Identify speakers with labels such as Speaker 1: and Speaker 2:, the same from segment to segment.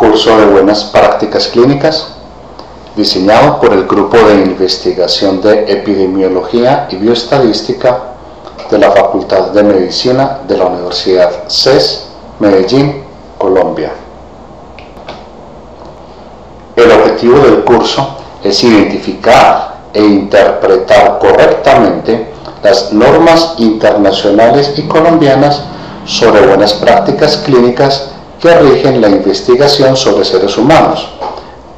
Speaker 1: curso de buenas prácticas clínicas diseñado por el Grupo de Investigación de Epidemiología y Bioestadística de la Facultad de Medicina de la Universidad CES, Medellín, Colombia. El objetivo del curso es identificar e interpretar correctamente las normas internacionales y colombianas sobre buenas prácticas clínicas que rigen la investigación sobre seres humanos,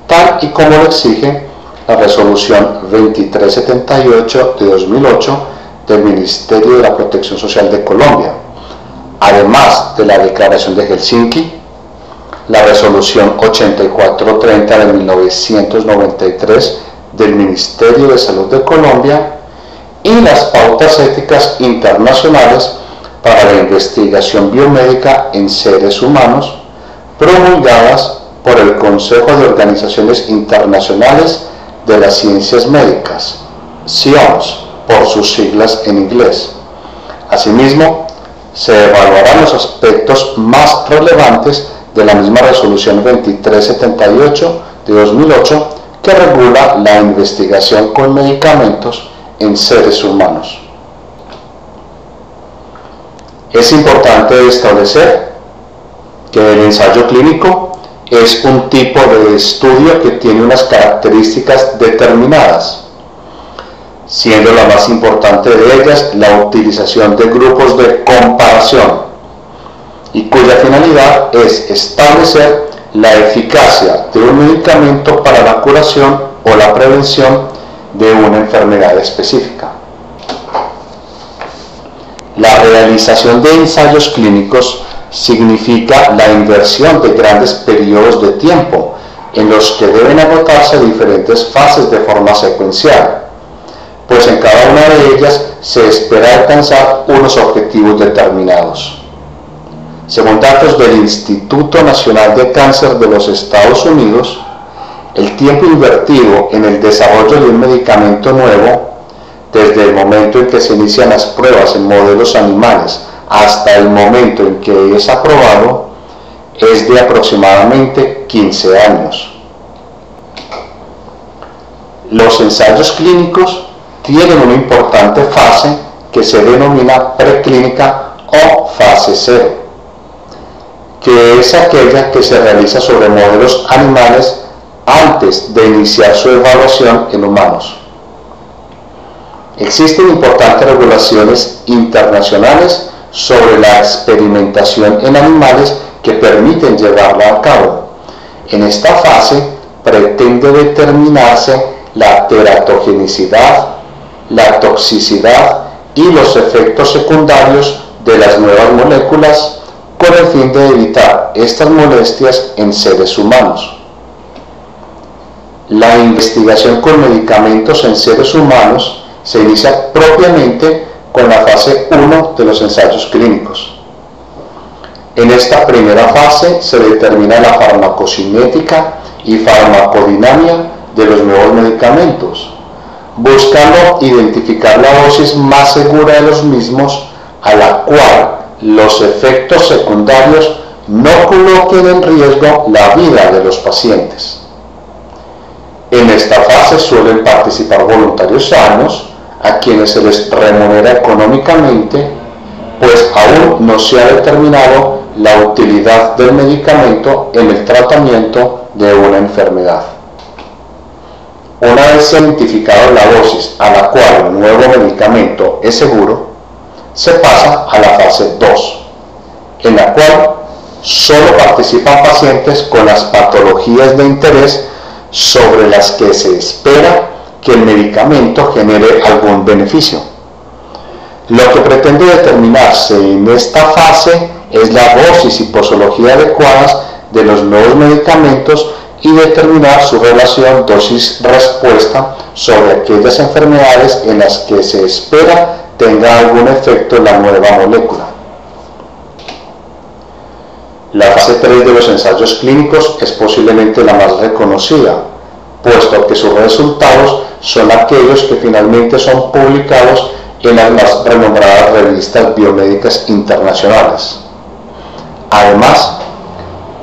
Speaker 1: tal y como lo exige la Resolución 2378 de 2008 del Ministerio de la Protección Social de Colombia, además de la Declaración de Helsinki, la Resolución 8430 de 1993 del Ministerio de Salud de Colombia y las pautas éticas internacionales para la investigación biomédica en seres humanos, promulgadas por el Consejo de Organizaciones Internacionales de las Ciencias Médicas, CIOMS, por sus siglas en inglés. Asimismo, se evaluarán los aspectos más relevantes de la misma Resolución 2378 de 2008 que regula la investigación con medicamentos en seres humanos. Es importante establecer que el ensayo clínico es un tipo de estudio que tiene unas características determinadas, siendo la más importante de ellas la utilización de grupos de comparación, y cuya finalidad es establecer la eficacia de un medicamento para la curación o la prevención de una enfermedad específica. La realización de ensayos clínicos significa la inversión de grandes periodos de tiempo en los que deben agotarse diferentes fases de forma secuencial, pues en cada una de ellas se espera alcanzar unos objetivos determinados. Según datos del Instituto Nacional de Cáncer de los Estados Unidos, el tiempo invertido en el desarrollo de un medicamento nuevo, desde el momento en que se inician las pruebas en modelos animales hasta el momento en que es aprobado, es de aproximadamente 15 años. Los ensayos clínicos tienen una importante fase que se denomina preclínica o fase 0, que es aquella que se realiza sobre modelos animales antes de iniciar su evaluación en humanos. Existen importantes regulaciones internacionales sobre la experimentación en animales que permiten llevarla a cabo. En esta fase pretende determinarse la teratogenicidad, la toxicidad y los efectos secundarios de las nuevas moléculas con el fin de evitar estas molestias en seres humanos. La investigación con medicamentos en seres humanos se inicia propiamente con la fase 1 de los ensayos clínicos. En esta primera fase se determina la farmacocinética y farmacodinámica de los nuevos medicamentos, buscando identificar la dosis más segura de los mismos a la cual los efectos secundarios no coloquen en riesgo la vida de los pacientes. En esta fase suelen participar voluntarios sanos, a quienes se les remunera económicamente, pues aún no se ha determinado la utilidad del medicamento en el tratamiento de una enfermedad. Una vez identificada la dosis a la cual el nuevo medicamento es seguro, se pasa a la fase 2, en la cual solo participan pacientes con las patologías de interés sobre las que se espera que el medicamento genere algún beneficio. Lo que pretende determinarse en esta fase es la dosis y posología adecuadas de los nuevos medicamentos y determinar su relación dosis-respuesta sobre aquellas enfermedades en las que se espera tenga algún efecto la nueva molécula. La fase 3 de los ensayos clínicos es posiblemente la más reconocida, puesto que sus resultados son aquellos que finalmente son publicados en las más renombradas revistas biomédicas internacionales. Además,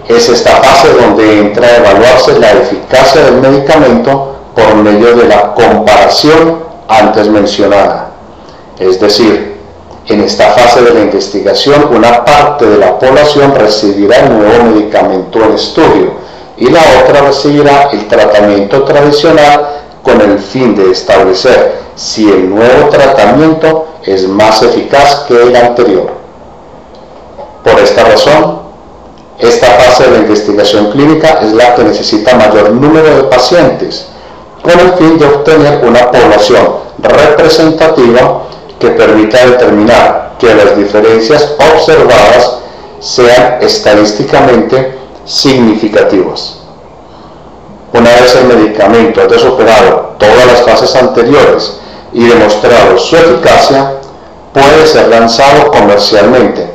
Speaker 1: Es esta fase donde entra a evaluarse la eficacia del medicamento por medio de la comparación antes mencionada. Es decir, en esta fase de la investigación, una parte de la población recibirá el nuevo medicamento en estudio y la otra recibirá el tratamiento tradicional con el fin de establecer si el nuevo tratamiento es más eficaz que el anterior. Por esta razón, esta fase de la investigación clínica es la que necesita mayor número de pacientes, con el fin de obtener una población representativa que permita determinar que las diferencias observadas sean estadísticamente significativas. Una vez el medicamento haya superado todas las fases anteriores y demostrado su eficacia, puede ser lanzado comercialmente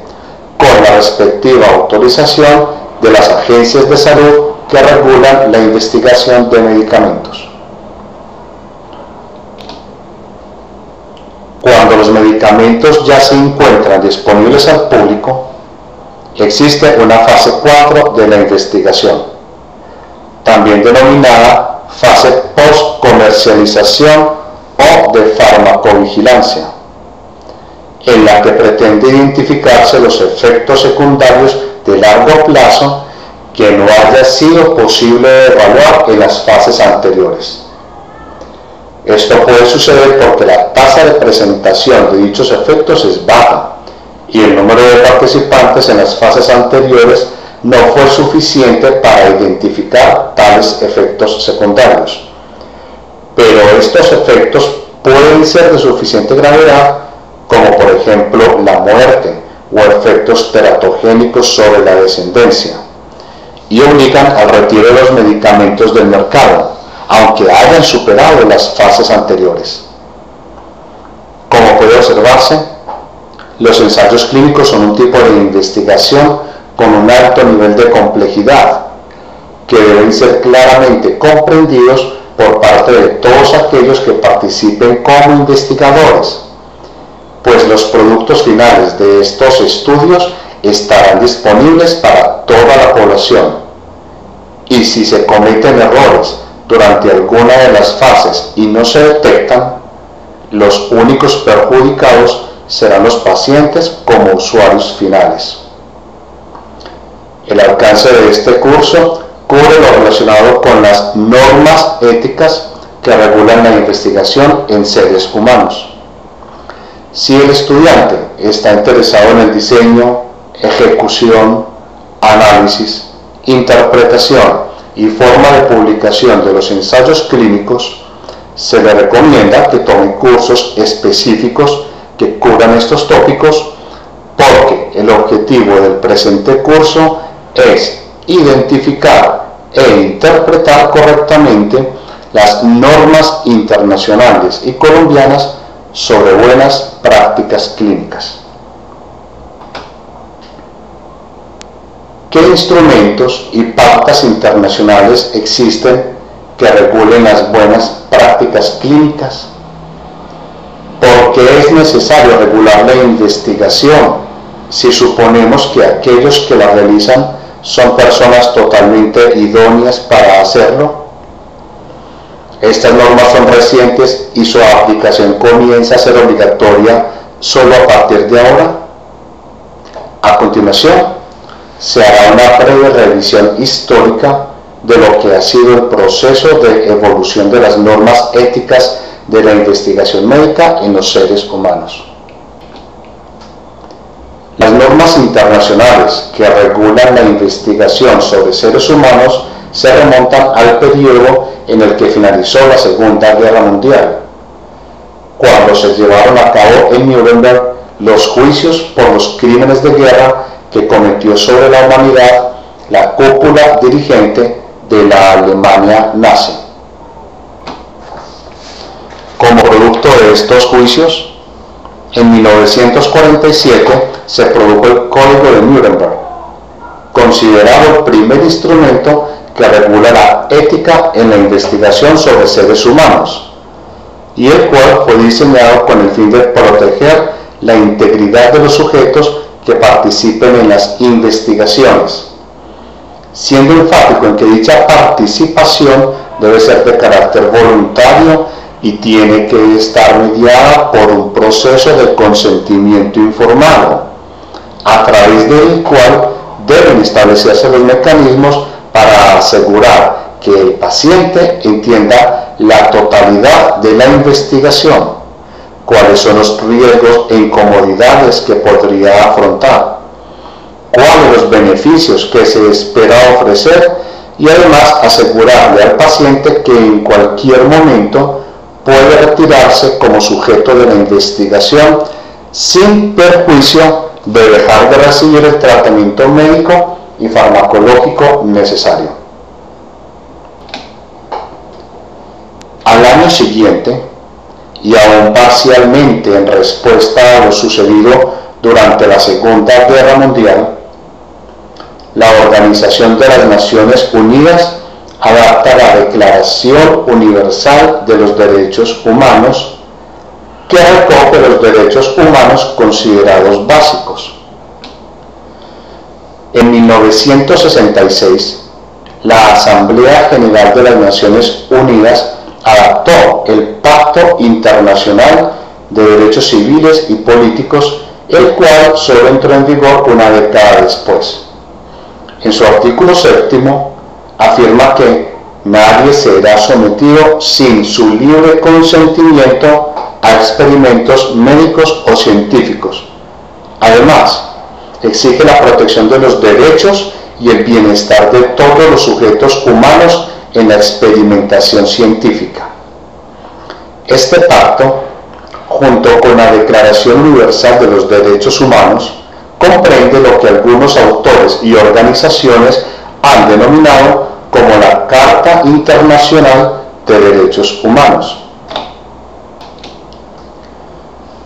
Speaker 1: con la respectiva autorización de las agencias de salud que regulan la investigación de medicamentos. Cuando los medicamentos ya se encuentran disponibles al público, existe una fase 4 de la investigación, también denominada fase post-comercialización o de farmacovigilancia, en la que pretende identificarse los efectos secundarios de largo plazo que no haya sido posible evaluar en las fases anteriores. Esto puede suceder porque la tasa de presentación de dichos efectos es baja y el número de participantes en las fases anteriores no fue suficiente para identificar tales efectos secundarios. Pero estos efectos pueden ser de suficiente gravedad, como por ejemplo la muerte o efectos teratogénicos sobre la descendencia, y obligan al retiro de los medicamentos del mercado, aunque hayan superado las fases anteriores. Como puede observarse, los ensayos clínicos son un tipo de investigación con un alto nivel de complejidad, que deben ser claramente comprendidos por parte de todos aquellos que participen como investigadores, pues los productos finales de estos estudios estarán disponibles para toda la población, y si se cometen errores durante alguna de las fases y no se detectan, los únicos perjudicados serán los pacientes como usuarios finales. El alcance de este curso cubre lo relacionado con las normas éticas que regulan la investigación en seres humanos. Si el estudiante está interesado en el diseño, ejecución, análisis, interpretación y forma de publicación de los ensayos clínicos, se le recomienda que tome cursos específicos que cubran estos tópicos, porque el objetivo del presente curso es identificar e interpretar correctamente las normas internacionales y colombianas sobre buenas prácticas clínicas. ¿Qué instrumentos y pautas internacionales existen que regulen las buenas prácticas clínicas? ¿Por qué es necesario regular la investigación si suponemos que aquellos que la realizan son personas totalmente idóneas para hacerlo? Estas normas son recientes y su aplicación comienza a ser obligatoria solo a partir de ahora. A continuación, se hará una breve revisión histórica de lo que ha sido el proceso de evolución de las normas éticas de la investigación médica en los seres humanos. Las normas internacionales que regulan la investigación sobre seres humanos se remontan al periodo en el que finalizó la Segunda Guerra Mundial, cuando se llevaron a cabo en Nuremberg los juicios por los crímenes de guerra que cometió sobre la humanidad la cúpula dirigente de la Alemania nazi. Como producto de estos juicios, en 1947 se produjo el Código de Nuremberg, considerado el primer instrumento que regula la ética en la investigación sobre seres humanos, y el cual fue diseñado con el fin de proteger la integridad de los sujetos que participen en las investigaciones, siendo enfático en que dicha participación debe ser de carácter voluntario y tiene que estar mediada por un proceso de consentimiento informado, a través del cual deben establecerse los mecanismos para asegurar que el paciente entienda la totalidad de la investigación, cuáles son los riesgos e incomodidades que podría afrontar, cuáles los beneficios que se espera ofrecer y además asegurarle al paciente que en cualquier momento puede retirarse como sujeto de la investigación sin perjuicio de dejar de recibir el tratamiento médico y farmacológico necesario. Al año siguiente, y aún parcialmente en respuesta a lo sucedido durante la Segunda Guerra Mundial, la Organización de las Naciones Unidas adapta la Declaración Universal de los Derechos Humanos, que recoge los derechos humanos considerados básicos. En 1966, la Asamblea General de las Naciones Unidas adaptó el Pacto Internacional de Derechos Civiles y Políticos, el cual solo entró en vigor una década después. En su artículo 7º afirma que nadie será sometido sin su libre consentimiento a experimentos médicos o científicos. Además, exige la protección de los derechos y el bienestar de todos los sujetos humanos en la experimentación científica. Este pacto, junto con la Declaración Universal de los Derechos Humanos, comprende lo que algunos autores y organizaciones han denominado como la Carta Internacional de Derechos Humanos.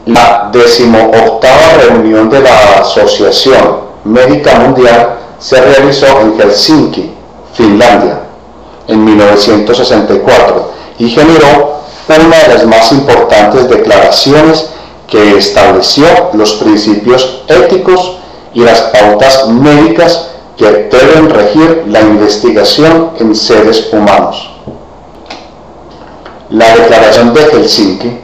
Speaker 1: La 18ª reunión de la Asociación Médica Mundial se realizó en Helsinki, Finlandia, en 1964 y generó una de las más importantes declaraciones que estableció los principios éticos y las pautas médicas que deben regir la investigación en seres humanos. La Declaración de Helsinki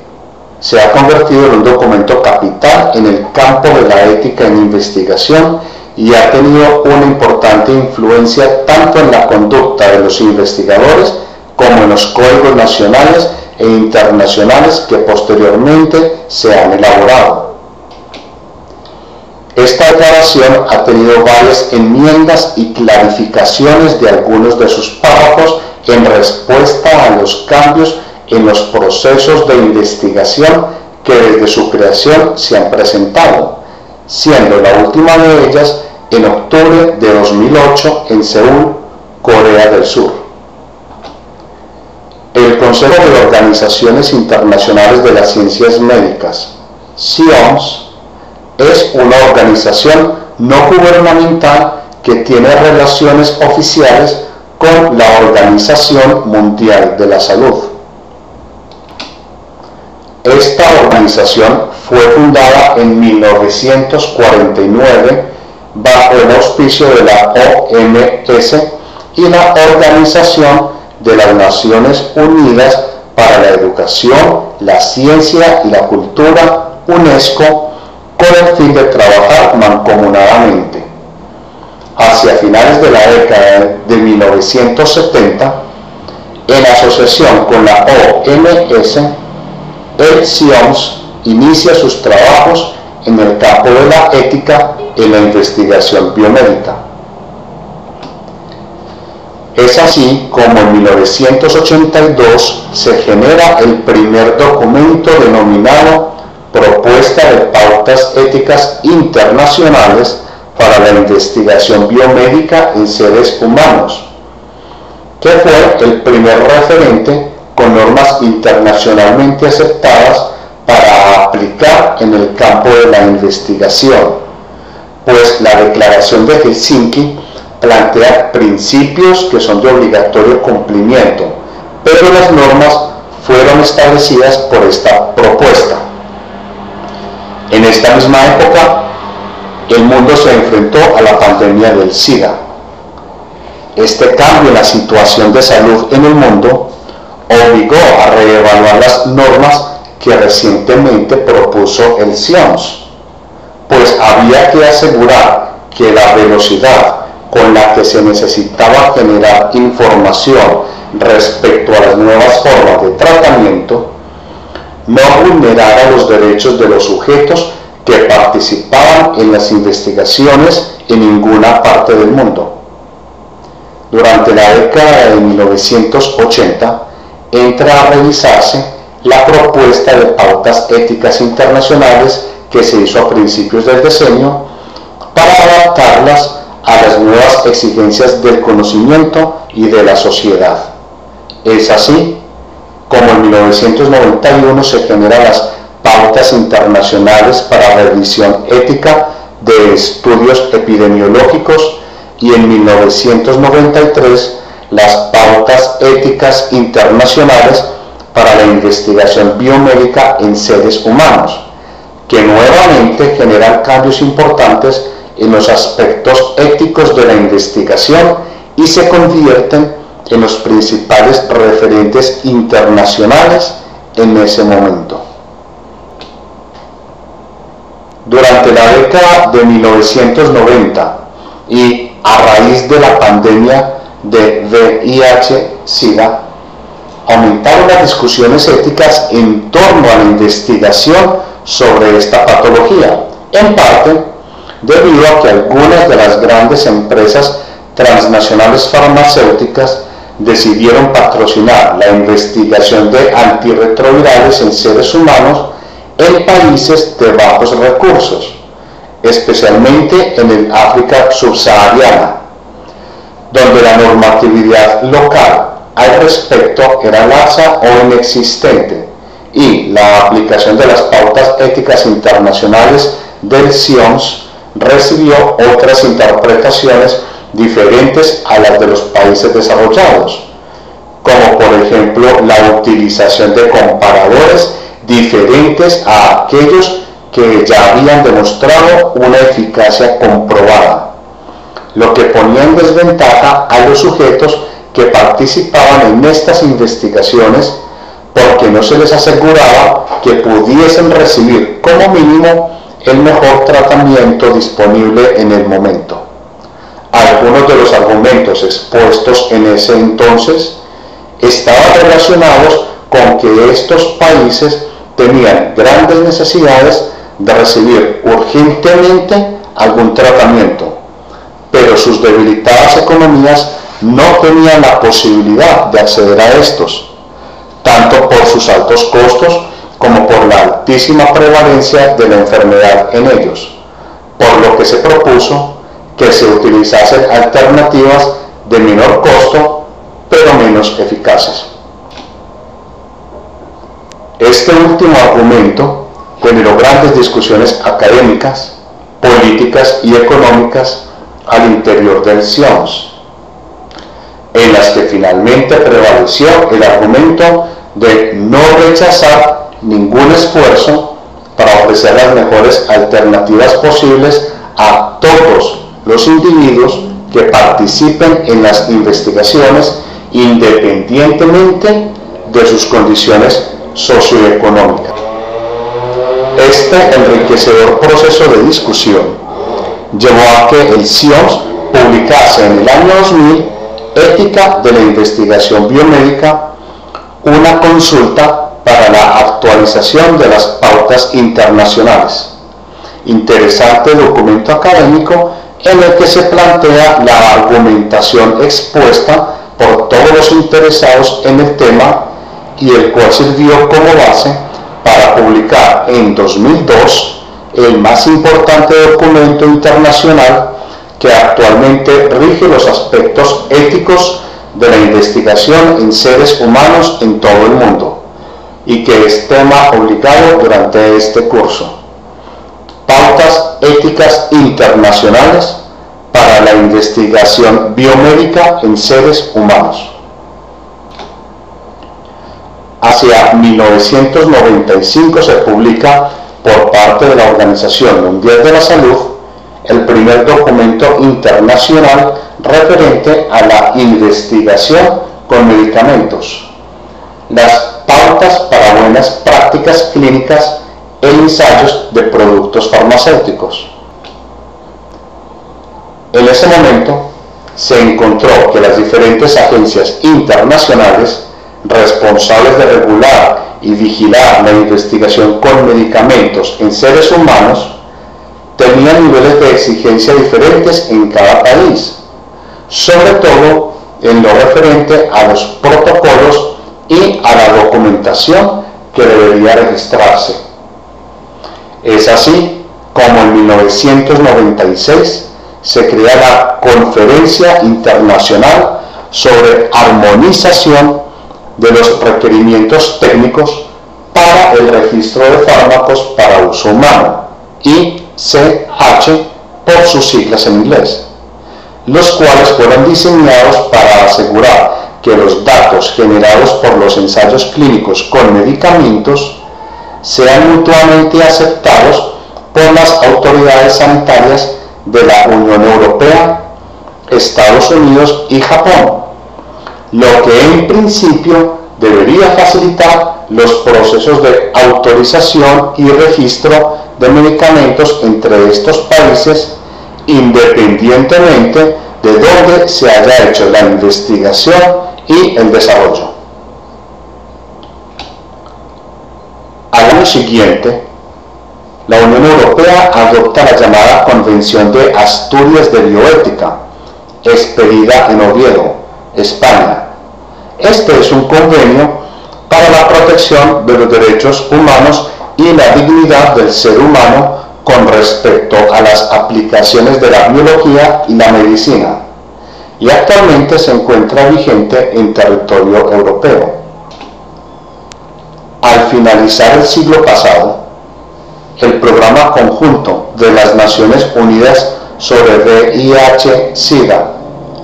Speaker 1: se ha convertido en un documento capital en el campo de la ética en investigación y ha tenido una importante influencia tanto en la conducta de los investigadores como en los códigos nacionales e internacionales que posteriormente se han elaborado. Esta declaración ha tenido varias enmiendas y clarificaciones de algunos de sus párrafos en respuesta a los cambios en los procesos de investigación que desde su creación se han presentado, siendo la última de ellas en octubre de 2008 en Seúl, Corea del Sur. El Consejo de Organizaciones Internacionales de las Ciencias Médicas, CIOMS, es una organización no gubernamental que tiene relaciones oficiales con la Organización Mundial de la Salud. Esta organización fue fundada en 1949 bajo el auspicio de la OMS y la Organización de las Naciones Unidas para la Educación, la Ciencia y la Cultura, UNESCO, con el fin de trabajar mancomunadamente. Hacia finales de la década de 1970, en asociación con la OMS, el CIOMS inicia sus trabajos en el campo de la ética en la investigación biomédica. Es así como en 1982 se genera el primer documento denominado Propuesta de Pautas Éticas Internacionales para la Investigación Biomédica en Seres Humanos, que fue el primer referente con normas internacionalmente aceptadas para aplicar en el campo de la investigación, pues la Declaración de Helsinki plantea principios que son de obligatorio cumplimiento, pero las normas fueron establecidas por esta propuesta. En esta misma época, el mundo se enfrentó a la pandemia del SIDA. Este cambio en la situación de salud en el mundo obligó a reevaluar las normas que recientemente propuso el CIOMS, pues había que asegurar que la velocidad con la que se necesitaba generar información respecto a las nuevas formas de tratamiento no vulnerara los derechos de los sujetos que participaban en las investigaciones en ninguna parte del mundo. Durante la década de 1980 entra a revisarse la propuesta de pautas éticas internacionales que se hizo a principios del decenio para adaptarlas a las nuevas exigencias del conocimiento y de la sociedad. Es así como en 1991 se generan las pautas internacionales para revisión ética de estudios epidemiológicos y en 1993 las pautas éticas internacionales para la investigación biomédica en seres humanos, que nuevamente generan cambios importantes en los aspectos éticos de la investigación y se convierten en los principales referentes internacionales en ese momento. Durante la década de 1990 y a raíz de la pandemia de VIH-Sida, aumentaron las discusiones éticas en torno a la investigación sobre esta patología, en parte debido a que algunas de las grandes empresas transnacionales farmacéuticas decidieron patrocinar la investigación de antirretrovirales en seres humanos en países de bajos recursos, especialmente en el África subsahariana, donde la normatividad local al respecto era laxa o inexistente y la aplicación de las pautas éticas internacionales del CIOMS recibió otras interpretaciones diferentes a las de los países desarrollados, como por ejemplo la utilización de comparadores diferentes a aquellos que ya habían demostrado una eficacia comprobada, lo que ponía en desventaja a los sujetos que participaban en estas investigaciones porque no se les aseguraba que pudiesen recibir como mínimo el mejor tratamiento disponible en el momento. Algunos de los argumentos expuestos en ese entonces estaban relacionados con que estos países tenían grandes necesidades de recibir urgentemente algún tratamiento, pero sus debilitadas economías no tenían la posibilidad de acceder a estos, tanto por sus altos costos como por la altísima prevalencia de la enfermedad en ellos, por lo que se propuso que se utilizasen alternativas de menor costo pero menos eficaces. Este último argumento generó grandes discusiones académicas, políticas y económicas al interior del CIOMS, en las que finalmente prevaleció el argumento de no rechazar ningún esfuerzo para ofrecer las mejores alternativas posibles a todos los individuos que participen en las investigaciones independientemente de sus condiciones socioeconómicas. Este enriquecedor proceso de discusión llevó a que el CIOMS publicase en el año 2000 Ética de la Investigación Biomédica, una consulta para la actualización de las pautas internacionales. Interesante documento académico en el que se plantea la argumentación expuesta por todos los interesados en el tema y el cual sirvió como base para publicar en 2002 el más importante documento internacional que actualmente rige los aspectos éticos de la investigación en seres humanos en todo el mundo y que es tema obligado durante este curso. Pautas éticas internacionales para la investigación biomédica en seres humanos. Hacia 1995 se publica por parte de la Organización Mundial de la Salud el primer documento internacional referente a la investigación con medicamentos, las pautas para buenas prácticas clínicas e ensayos de productos farmacéuticos. En ese momento se encontró que las diferentes agencias internacionales responsables de regular y vigilar la investigación con medicamentos en seres humanos tenían niveles de exigencia diferentes en cada país, sobre todo en lo referente a los protocolos y a la documentación que debería registrarse. Es así como en 1996 se crea la Conferencia Internacional sobre Armonización de los Requerimientos Técnicos para el Registro de Fármacos para Uso Humano, ICH por sus siglas en inglés, los cuales fueron diseñados para asegurar que los datos generados por los ensayos clínicos con medicamentos sean mutuamente aceptados por las autoridades sanitarias de la Unión Europea, Estados Unidos y Japón, lo que en principio debería facilitar los procesos de autorización y registro de medicamentos entre estos países, independientemente de dónde se haya hecho la investigación y el desarrollo. Al año siguiente, la Unión Europea adopta la llamada Convención de Asturias de Bioética, expedida en Oviedo, España. Este es un convenio para la protección de los derechos humanos y la dignidad del ser humano con respecto a las aplicaciones de la biología y la medicina, y actualmente se encuentra vigente en territorio europeo. Al finalizar el siglo pasado, el Programa Conjunto de las Naciones Unidas sobre VIH-Sida,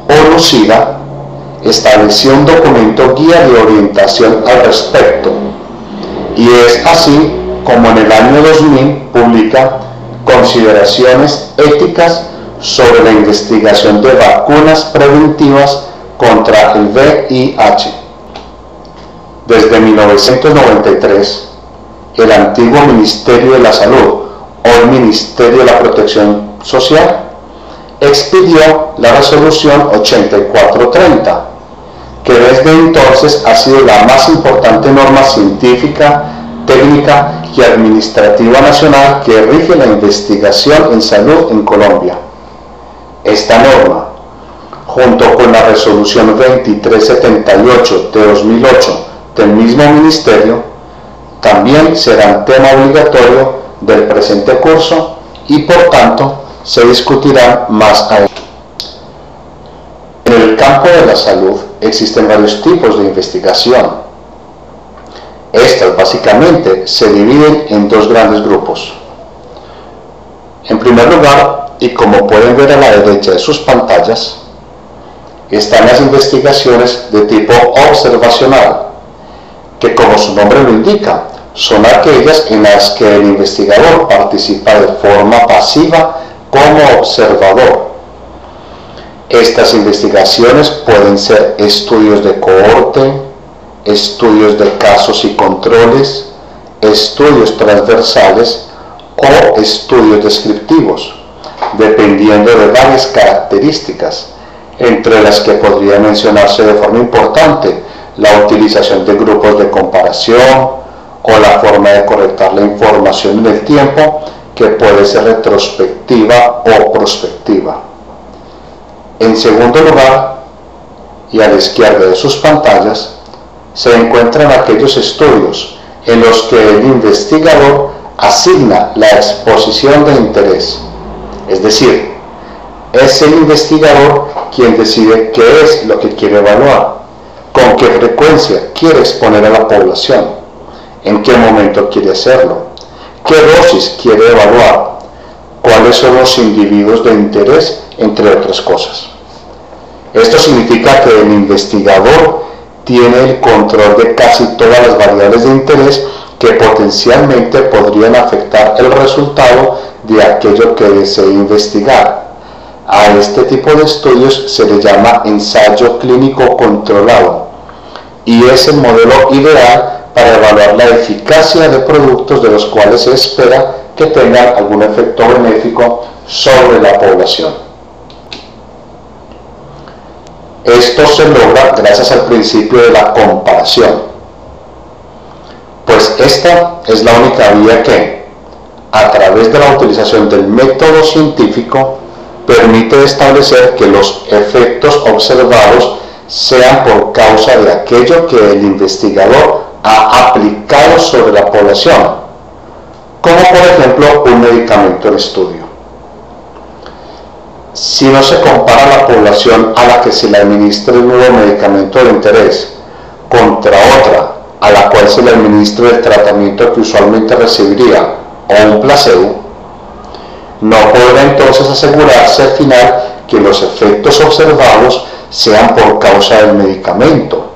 Speaker 1: ONU-Sida, estableció un documento guía de orientación al respecto, y es así como en el año 2000 publica Consideraciones éticas sobre la investigación de vacunas preventivas contra el VIH. Desde 1993, el antiguo Ministerio de la Salud, hoy Ministerio de la Protección Social, expidió la Resolución 8430, que desde entonces ha sido la más importante norma científica, técnica y administrativa nacional que rige la investigación en salud en Colombia. Esta norma, junto con la Resolución 2378 de 2008 del mismo Ministerio, también serán tema obligatorio del presente curso y por tanto se discutirán más adelante. En el campo de la salud existen varios tipos de investigación. Estas básicamente se dividen en dos grandes grupos. En primer lugar, y como pueden ver a la derecha de sus pantallas, están las investigaciones de tipo observacional, que como su nombre lo indica, son aquellas en las que el investigador participa de forma pasiva como observador. Estas investigaciones pueden ser estudios de cohorte, estudios de casos y controles, estudios transversales o estudios descriptivos, dependiendo de varias características, entre las que podría mencionarse de forma importante la utilización de grupos de comparación o la forma de colectar la información en el tiempo, que puede ser retrospectiva o prospectiva. En segundo lugar, y a la izquierda de sus pantallas, se encuentran aquellos estudios en los que el investigador asigna la exposición de interés, es decir, es el investigador quien decide qué es lo que quiere evaluar, con qué frecuencia quiere exponer a la población, en qué momento quiere hacerlo, qué dosis quiere evaluar, cuáles son los individuos de interés, entre otras cosas. Esto significa que el investigador tiene el control de casi todas las variables de interés que potencialmente podrían afectar el resultado de aquello que desee investigar. A este tipo de estudios se le llama ensayo clínico controlado y es el modelo ideal para evaluar la eficacia de productos de los cuales se espera que tengan algún efecto benéfico sobre la población. Esto se logra gracias al principio de la comparación, pues esta es la única vía que, a través de la utilización del método científico, permite establecer que los efectos observados sean por causa de aquello que el investigador ha aplicado sobre la población, como por ejemplo un medicamento en estudio. Si no se compara la población a la que se le administra un nuevo medicamento de interés contra otra a la cual se le administra el tratamiento que usualmente recibiría o un placebo, no podrá entonces asegurarse al final que los efectos observados sean por causa del medicamento,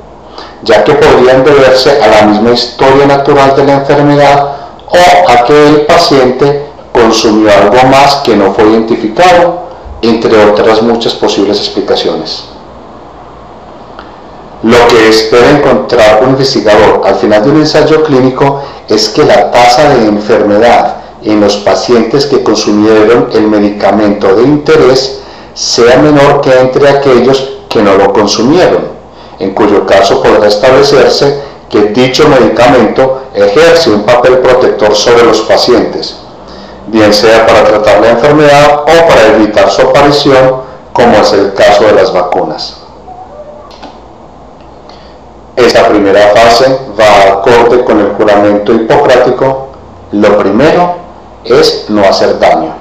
Speaker 1: ya que podrían deberse a la misma historia natural de la enfermedad o a que el paciente consumió algo más que no fue identificado, entre otras muchas posibles explicaciones. Lo que espera encontrar un investigador al final de un ensayo clínico es que la tasa de enfermedad en los pacientes que consumieron el medicamento de interés sea menor que entre aquellos que no lo consumieron, en cuyo caso podrá establecerse que dicho medicamento ejerce un papel protector sobre los pacientes, bien sea para tratar la enfermedad o para evitar su aparición, como es el caso de las vacunas. Esta primera fase va acorde con el juramento hipocrático. Lo primero es no hacer daño.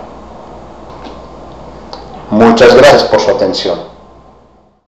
Speaker 1: Muchas gracias por su atención.